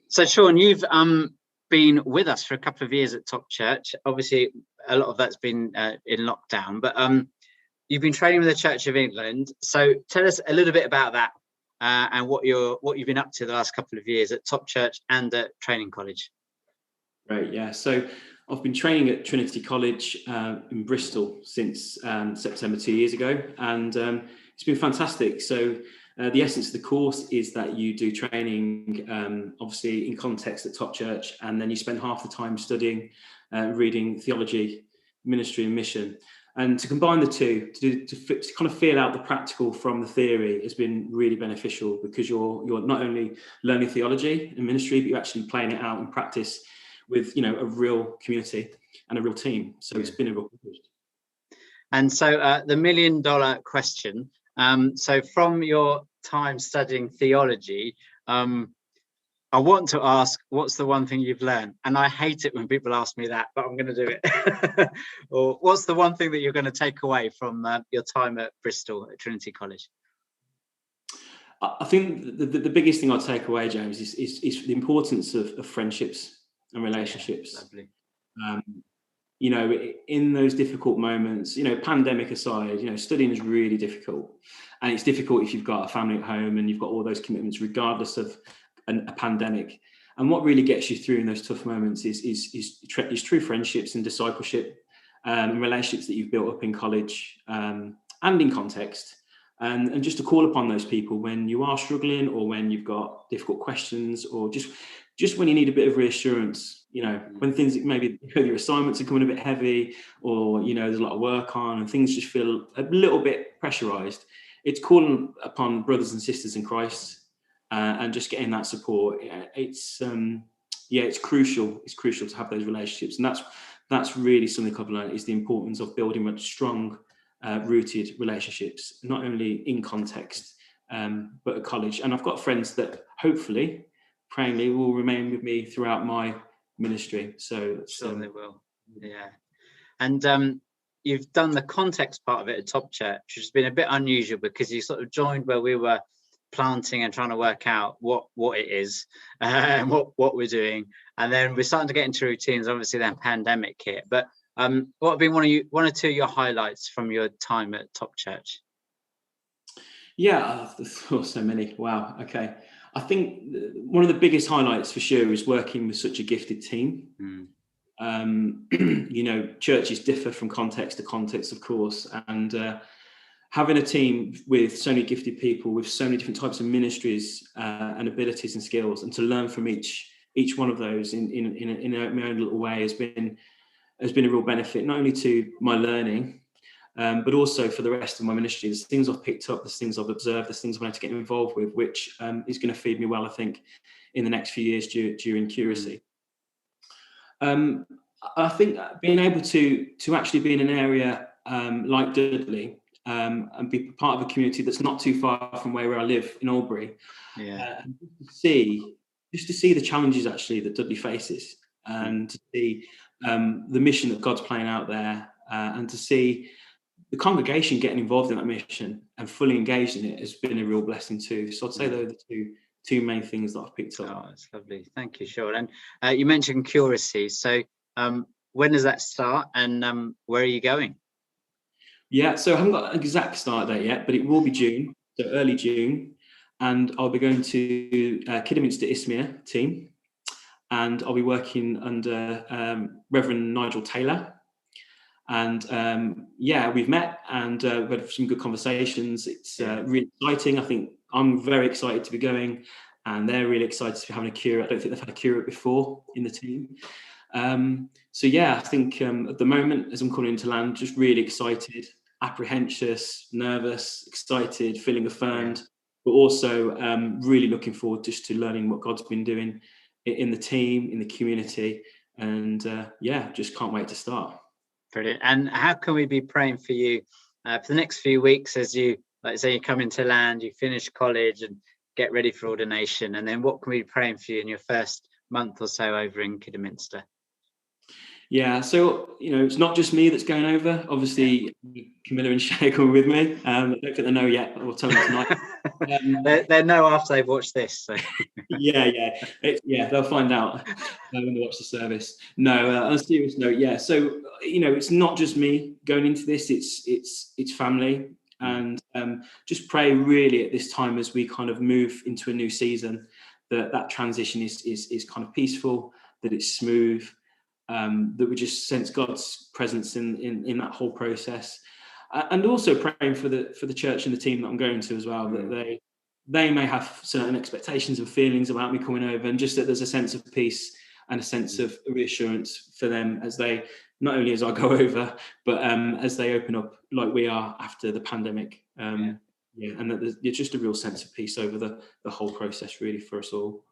So, Shaun, you've been with us for a couple of years at Top Church. Obviously, a lot of that's been in lockdown, but you've been training with the Church of England. So, tell us a little bit about that and what you've been up to the last couple of years at Top Church and at Training College. Right, yeah. So I've been training at Trinity College in Bristol since September 2 years ago, and it's been fantastic. So the essence of the course is that you do training, obviously in context at Top Church, and then you spend half the time studying, reading theology, ministry and mission. And to combine the two, to kind of feel out the practical from the theory has been really beneficial, because you're not only learning theology and ministry, but you're actually playing it out in practice with, a real community and a real team. So it's been a real privilege. And so the $1 million question. So from your time studying theology, I want to ask, what's the one thing you've learned? And I hate it when people ask me that, but I'm going to do it. Or what's the one thing that you're going to take away from your time at Bristol at Trinity College? I think the biggest thing I'd take away, James, is the importance of friendships and relationships. Lovely. In those difficult moments, pandemic aside, studying is really difficult, and it's difficult if you've got a family at home and you've got all those commitments, regardless of a pandemic. And what really gets you through in those tough moments is true friendships and discipleship, and relationships that you've built up in college and in context. And just to call upon those people when you are struggling, or when you've got difficult questions, or just when you need a bit of reassurance, when things, maybe your assignments are coming a bit heavy, or, there's a lot of work on and things just feel a little bit pressurized. It's calling upon brothers and sisters in Christ and just getting that support. It's crucial. It's crucial to have those relationships. And that's really something I've learned, is the importance of building much strong, rooted relationships, not only in context, but at college. And I've got friends that hopefully, prayingly, will remain with me throughout my ministry. So they will. Yeah. And you've done the context part of it at Top Church, which has been a bit unusual, because you sort of joined where we were planting and trying to work out what it is and what we're doing, and then we're starting to get into routines. Obviously, then pandemic hit. But what have been one or two of your highlights from your time at Top Church? Yeah, so many. Wow. Okay. I think one of the biggest highlights for sure is working with such a gifted team. Churches differ from context to context, of course, and having a team with so many gifted people, with so many different types of ministries and abilities and skills, and to learn from each one of those in my own little way has been a real benefit, not only to my learning, but also for the rest of my ministry. There's things I've picked up, there's things I've observed, there's things I'm going to get involved with, which is going to feed me well, I think, in the next few years during curacy. I think being able to actually be in an area like Dudley and be part of a community that's not too far from where I live in Albury, just to see the challenges actually that Dudley faces, and to see the mission that God's playing out there, and to see the congregation getting involved in that mission and fully engaged in it has been a real blessing too. So I'd say those are the two main things that I've picked up. Oh, that's lovely. Thank you, Shaun. And you mentioned curacy. So when does that start, and where are you going? Yeah, so I haven't got an exact start date yet, but it will be June, so early June. And I'll be going to Kidderminster Isthmere team, and I'll be working under Reverend Nigel Taylor. And we've met and we've had some good conversations. It's really exciting. I think I'm very excited to be going, and they're really excited to be having a curate. I don't think they've had a curate before in the team. I think at the moment, as I'm coming into land, just really excited, apprehensive, nervous, excited, feeling affirmed, but also really looking forward just to learning what God's been doing in the team, in the community, and just can't wait to start. Brilliant. And how can we be praying for you for the next few weeks as you, like say, you come into land, you finish college and get ready for ordination, and then what can we be praying for you in your first month or so over in Kidderminster? Yeah, so it's not just me that's going over. Obviously, Camilla and Shay are with me. I don't think they know yet, but we'll tell them tonight. They know after they've watched this. So. Yeah, they'll find out when they watch the service. No, on a serious note, yeah. So it's not just me going into this; it's family, and just pray really at this time as we kind of move into a new season that transition is kind of peaceful, that it's smooth, that we just sense God's presence in that whole process. And also praying for the church and the team that I'm going to as well, that they may have certain expectations and feelings about me coming over, and just that there's a sense of peace and a sense of reassurance for them as they, not only as I go over, but as they open up like we are after the pandemic. And that there's just a real sense of peace over the whole process really for us all.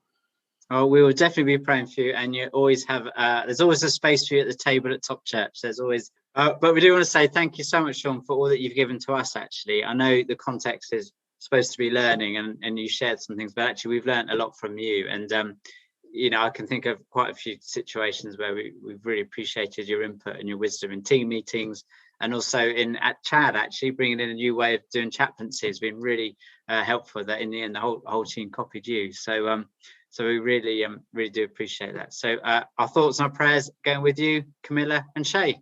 Oh, we will definitely be praying for you, and you always have. There's always a space for you at the table at Top Church. There's always, but we do want to say thank you so much, Shaun, for all that you've given to us. Actually, I know the context is supposed to be learning, and you shared some things, but actually we've learned a lot from you. And I can think of quite a few situations where we've really appreciated your input and your wisdom in team meetings, and also at Chad. Actually, bringing in a new way of doing chaplaincy has been really helpful. That in the end, the whole team copied you. So we really do appreciate that. So our thoughts and our prayers going with you, Camilla and Shay.